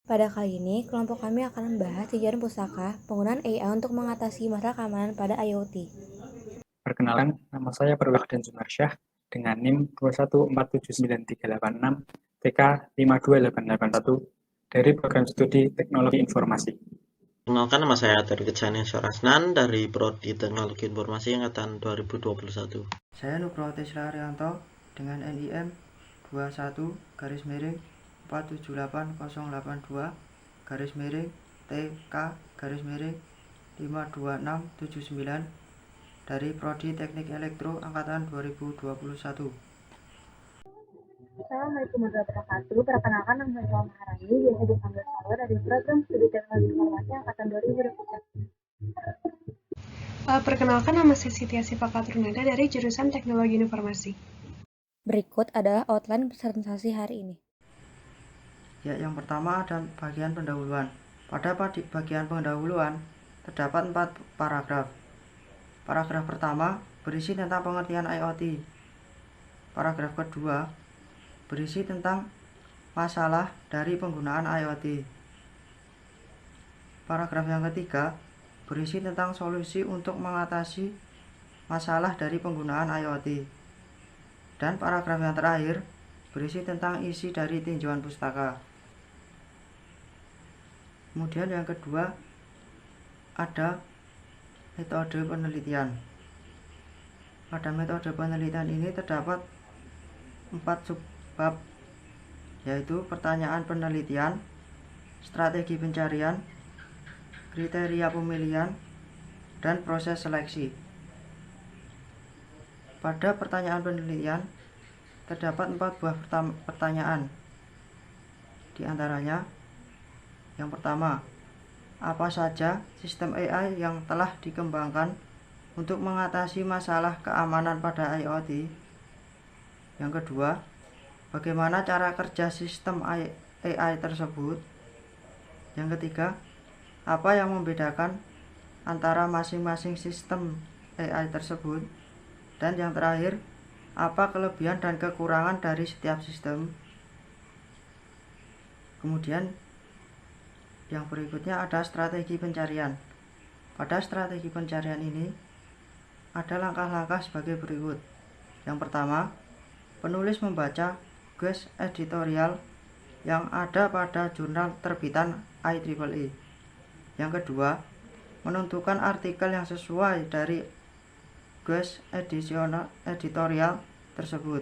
Pada kali ini, kelompok kami akan membahas jajaran pustaka penggunaan AI untuk mengatasi masalah keamanan pada IoT. Perkenalkan, nama saya Perwakdan Sumarsyah dengan NIM 2147936 TK 52881 dari Program Studi Teknologi Informasi. Perkenalkan, nama saya Dari Kejani Sorasnan dari Prodi Teknologi Informasi Angkatan 2021. Saya Nugroho Tesla Arianto dengan NIM 21-478082-TK-52679 dari Prodi Teknik Elektro Angkatan 2021. Assalamualaikum warahmatullahi wabarakatuh. Perkenalkan, nama saya Maharani, biasa dipanggil Salwa dari Program Studi Teknologi Informasi Angkatan 2021. Perkenalkan, nama saya Siti Asifah Katrunada dari jurusan Teknologi Informasi. Berikut adalah outline presentasi hari ini. Ya, yang pertama ada bagian pendahuluan. Pada bagian pendahuluan terdapat 4 paragraf. Paragraf pertama berisi tentang pengertian IoT. Paragraf kedua berisi tentang masalah dari penggunaan IoT. Paragraf yang ketiga berisi tentang solusi untuk mengatasi masalah dari penggunaan IoT. Dan paragraf yang terakhir berisi tentang isi dari tinjauan pustaka. Kemudian yang kedua ada metode penelitian. Pada metode penelitian ini terdapat 4 subbab, yaitu pertanyaan penelitian, strategi pencarian, kriteria pemilihan, dan proses seleksi. Pada pertanyaan penelitian terdapat 4 buah pertanyaan. Di antaranya, yang pertama, apa saja sistem AI yang telah dikembangkan untuk mengatasi masalah keamanan pada IoT? Yang kedua, bagaimana cara kerja sistem AI tersebut? Yang ketiga, apa yang membedakan antara masing-masing sistem AI tersebut? Dan yang terakhir, apa kelebihan dan kekurangan dari setiap sistem? Kemudian yang berikutnya ada strategi pencarian. Pada strategi pencarian ini ada langkah-langkah sebagai berikut. Yang pertama, penulis membaca guest editorial yang ada pada jurnal terbitan IEEE. Yang kedua, menentukan artikel yang sesuai dari guest editorial tersebut.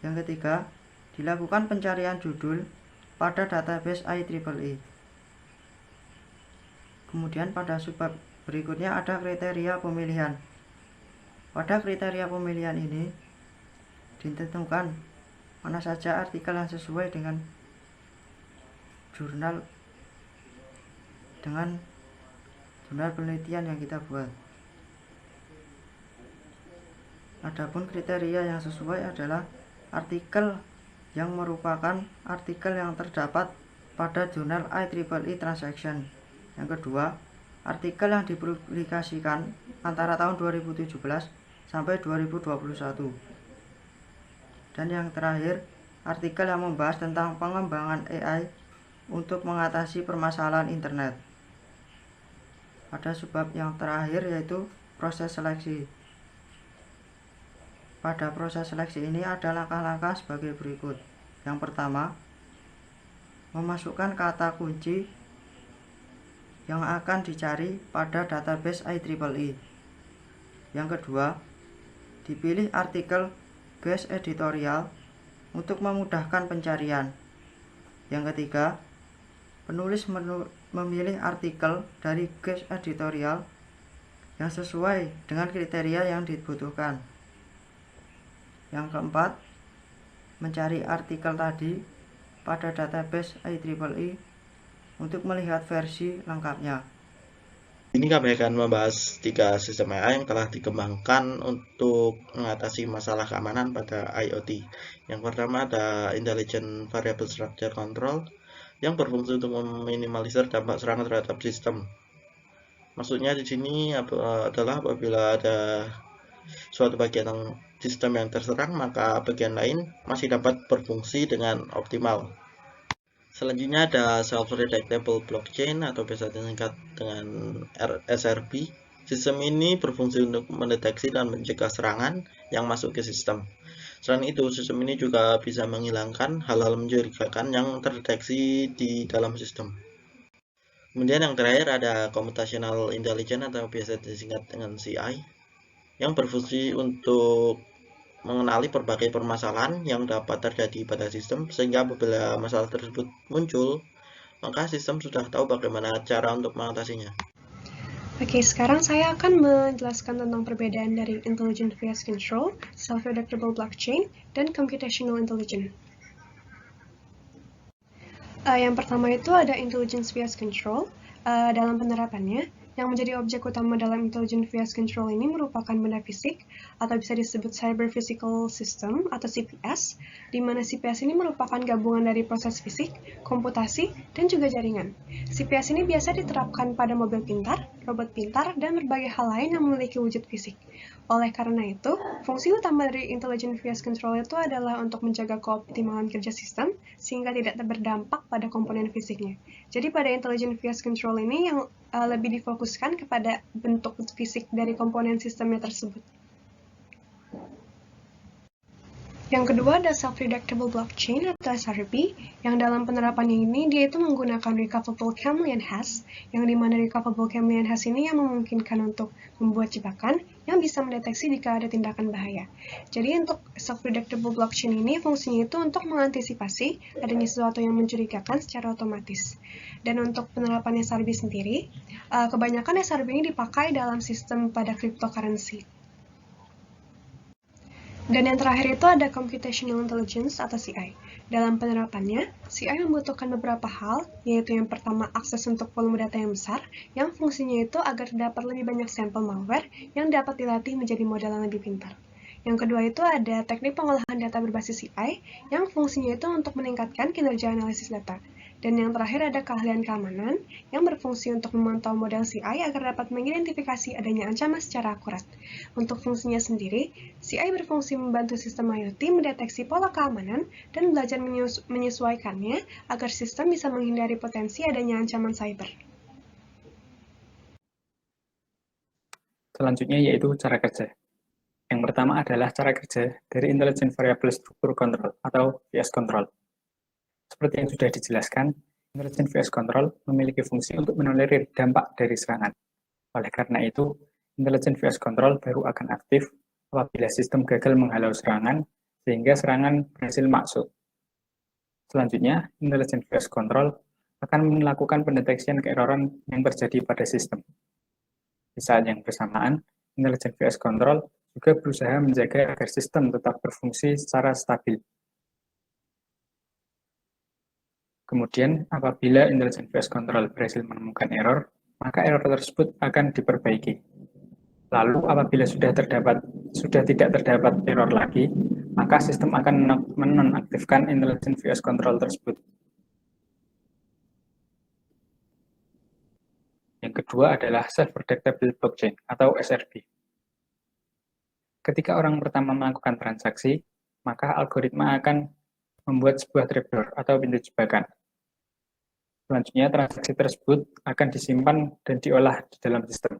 Yang ketiga, dilakukan pencarian judul pada database IEEE. Kemudian pada subbab berikutnya ada kriteria pemilihan. Pada kriteria pemilihan ini ditentukan mana saja artikel yang sesuai dengan jurnal penelitian yang kita buat. Adapun kriteria yang sesuai adalah artikel yang merupakan artikel yang terdapat pada jurnal IEEE Transaction. Yang kedua, artikel yang dipublikasikan antara tahun 2017 sampai 2021. Dan yang terakhir, artikel yang membahas tentang pengembangan AI untuk mengatasi permasalahan internet. Pada subbab yang terakhir yaitu proses seleksi. Pada proses seleksi ini ada langkah-langkah sebagai berikut. Yang pertama, memasukkan kata kunci yang akan dicari pada database IEEE. Yang kedua, dipilih artikel guest editorial untuk memudahkan pencarian. Yang ketiga, penulis memilih artikel dari guest editorial yang sesuai dengan kriteria yang dibutuhkan. Yang keempat, mencari artikel tadi pada database IEEE untuk melihat versi lengkapnya. Ini kami akan membahas 3 sistem AI yang telah dikembangkan untuk mengatasi masalah keamanan pada IoT. Yang pertama ada Intelligent Variable Structure Control yang berfungsi untuk meminimalisir dampak serangan terhadap sistem. Maksudnya di sini adalah apabila ada suatu bagian sistem yang terserang, maka bagian lain masih dapat berfungsi dengan optimal. Selanjutnya ada self-redactable blockchain atau biasa disingkat dengan SRB. Sistem ini berfungsi untuk mendeteksi dan mencegah serangan yang masuk ke sistem. Selain itu, sistem ini juga bisa menghilangkan hal-hal mencurigakan yang terdeteksi di dalam sistem. Kemudian yang terakhir ada computational intelligence atau biasa disingkat dengan CI, yang berfungsi untuk mengenali berbagai permasalahan yang dapat terjadi pada sistem, sehingga apabila masalah tersebut muncul, maka sistem sudah tahu bagaimana cara untuk mengatasinya. Oke, sekarang saya akan menjelaskan tentang perbedaan dari Intelligent Phase Control, Self-Redactable Blockchain, dan Computational Intelligence. Yang pertama itu ada Intelligent Phase Control. Dalam penerapannya, yang menjadi objek utama dalam Intelligent Phase Control ini merupakan benda fisik, atau bisa disebut Cyber Physical System atau CPS, di mana CPS ini merupakan gabungan dari proses fisik, komputasi, dan juga jaringan. CPS ini biasa diterapkan pada mobil pintar, robot pintar, dan berbagai hal lain yang memiliki wujud fisik. Oleh karena itu, fungsi utama dari Intelligent Phase Control itu adalah untuk menjaga keoptimalan kerja sistem, sehingga tidak berdampak pada komponen fisiknya. Jadi pada Intelligent Phase Control ini yang lebih difokuskan kepada bentuk fisik dari komponen sistemnya tersebut. Yang kedua ada Self-Redactable Blockchain atau SRB, yang dalam penerapannya ini dia itu menggunakan Recoverable Chameleon Hash, yang dimana Recoverable Chameleon Hash ini yang memungkinkan untuk membuat jebakan yang bisa mendeteksi jika ada tindakan bahaya. Jadi untuk Self-Redactable Blockchain ini fungsinya itu untuk mengantisipasi adanya sesuatu yang mencurigakan secara otomatis. Dan untuk penerapan SRB sendiri, kebanyakan SRB ini dipakai dalam sistem pada cryptocurrency. Dan yang terakhir itu ada Computational Intelligence atau CI. Dalam penerapannya, CI membutuhkan beberapa hal, yaitu yang pertama akses untuk volume data yang besar, yang fungsinya itu agar dapat lebih banyak sampel malware yang dapat dilatih menjadi model yang lebih pintar. Yang kedua itu ada teknik pengolahan data berbasis CI, yang fungsinya itu untuk meningkatkan kinerja analisis data. Dan yang terakhir ada keahlian keamanan, yang berfungsi untuk memantau model CI agar dapat mengidentifikasi adanya ancaman secara akurat. Untuk fungsinya sendiri, CI berfungsi membantu sistem IoT mendeteksi pola keamanan dan belajar menyesuaikannya agar sistem bisa menghindari potensi adanya ancaman cyber. Selanjutnya yaitu cara kerja. Yang pertama adalah cara kerja dari Intelligent Variable Structure Control atau VS Control. Seperti yang sudah dijelaskan, Intelligent VS Control memiliki fungsi untuk menolerir dampak dari serangan. Oleh karena itu, Intelligent VS Control baru akan aktif apabila sistem gagal menghalau serangan, sehingga serangan berhasil masuk. Selanjutnya, Intelligent VS Control akan melakukan pendeteksian keeroran yang terjadi pada sistem. Di saat yang bersamaan, Intelligent VS Control juga berusaha menjaga agar sistem tetap berfungsi secara stabil. Kemudian, apabila Intelligent VS Control berhasil menemukan error, maka error tersebut akan diperbaiki. Lalu, apabila sudah tidak terdapat error lagi, maka sistem akan menonaktifkan Intelligent VS Control tersebut. Yang kedua adalah Self-Redactable Blockchain atau SRB. Ketika orang pertama melakukan transaksi, maka algoritma akan membuat sebuah trapdoor atau pintu jebakan. Selanjutnya, transaksi tersebut akan disimpan dan diolah di dalam sistem.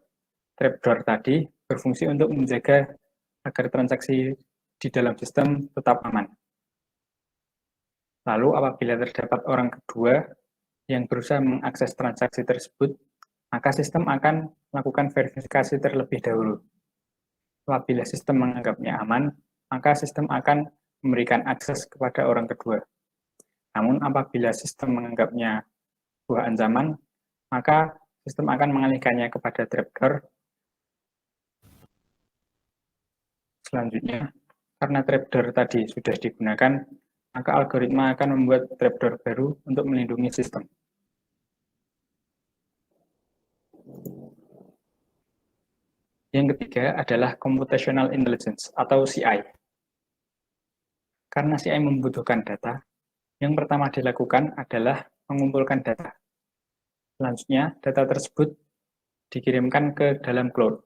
Trapdoor tadi berfungsi untuk menjaga agar transaksi di dalam sistem tetap aman. Lalu, apabila terdapat orang kedua yang berusaha mengakses transaksi tersebut, maka sistem akan melakukan verifikasi terlebih dahulu. Apabila sistem menganggapnya aman, maka sistem akan memberikan akses kepada orang kedua. Namun apabila sistem menganggapnya sebuah ancaman, maka sistem akan mengalihkannya kepada trapdoor. Selanjutnya, karena trapdoor tadi sudah digunakan, maka algoritma akan membuat trapdoor baru untuk melindungi sistem. Yang ketiga adalah Computational Intelligence atau CI. Karena CI membutuhkan data, yang pertama dilakukan adalah mengumpulkan data. Selanjutnya, data tersebut dikirimkan ke dalam cloud.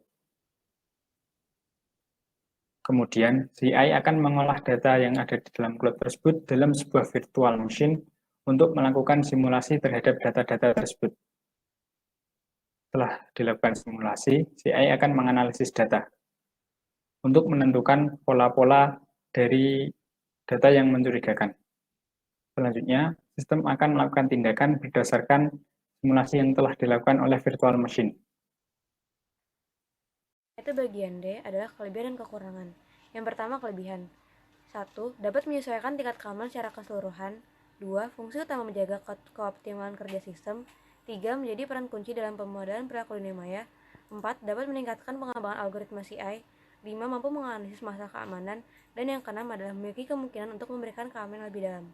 Kemudian, CI akan mengolah data yang ada di dalam cloud tersebut dalam sebuah virtual machine untuk melakukan simulasi terhadap data-data tersebut. Setelah dilakukan simulasi, si AI akan menganalisis data untuk menentukan pola-pola dari data yang mencurigakan. Selanjutnya, sistem akan melakukan tindakan berdasarkan simulasi yang telah dilakukan oleh virtual machine. Itu bagian D adalah kelebihan dan kekurangan. Yang pertama, kelebihan. 1. Dapat menyesuaikan tingkat keamanan secara keseluruhan. 2. Fungsi utama menjaga keoptimalan kerja sistem. 3. Menjadi peran kunci dalam pemodelan perilaku dunia maya. 4. Dapat meningkatkan pengembangan algoritma CI. 5. Mampu menganalisis masalah keamanan. Dan yang keenam adalah memiliki kemungkinan untuk memberikan keamanan lebih dalam.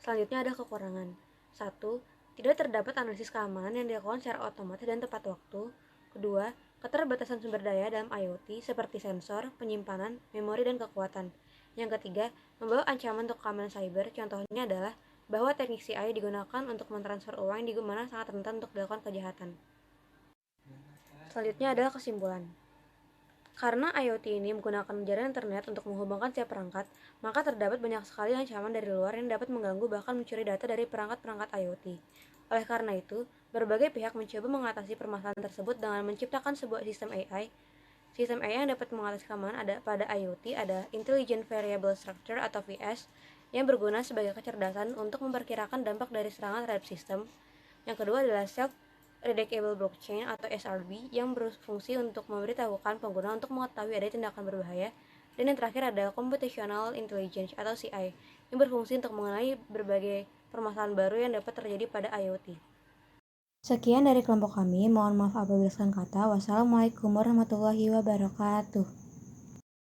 Selanjutnya ada kekurangan. 1. Tidak terdapat analisis keamanan yang dilakukan secara otomatis dan tepat waktu. Kedua, keterbatasan sumber daya dalam IoT seperti sensor, penyimpanan, memori, dan kekuatan. Yang ketiga, membawa ancaman untuk keamanan cyber. Contohnya adalah bahwa teknik CI digunakan untuk mentransfer uang di mana sangat rentan untuk dilakukan kejahatan. Selanjutnya adalah kesimpulan. Karena IoT ini menggunakan jaringan internet untuk menghubungkan setiap perangkat, maka terdapat banyak sekali ancaman dari luar yang dapat mengganggu bahkan mencuri data dari perangkat-perangkat IoT. Oleh karena itu, berbagai pihak mencoba mengatasi permasalahan tersebut dengan menciptakan sebuah sistem AI. Sistem AI yang dapat mengatasi keamanan pada IoT ada Intelligent Variable Structure atau VS, yang berguna sebagai kecerdasan untuk memperkirakan dampak dari serangan terhadap sistem. Yang kedua adalah Self-Redaktable Blockchain atau SRB, yang berfungsi untuk memberitahukan pengguna untuk mengetahui ada tindakan berbahaya. Dan yang terakhir adalah Computational Intelligence atau CI, yang berfungsi untuk mengenali berbagai permasalahan baru yang dapat terjadi pada IoT. Sekian dari kelompok kami, mohon maaf apabila salah kata. Wassalamualaikum warahmatullahi wabarakatuh.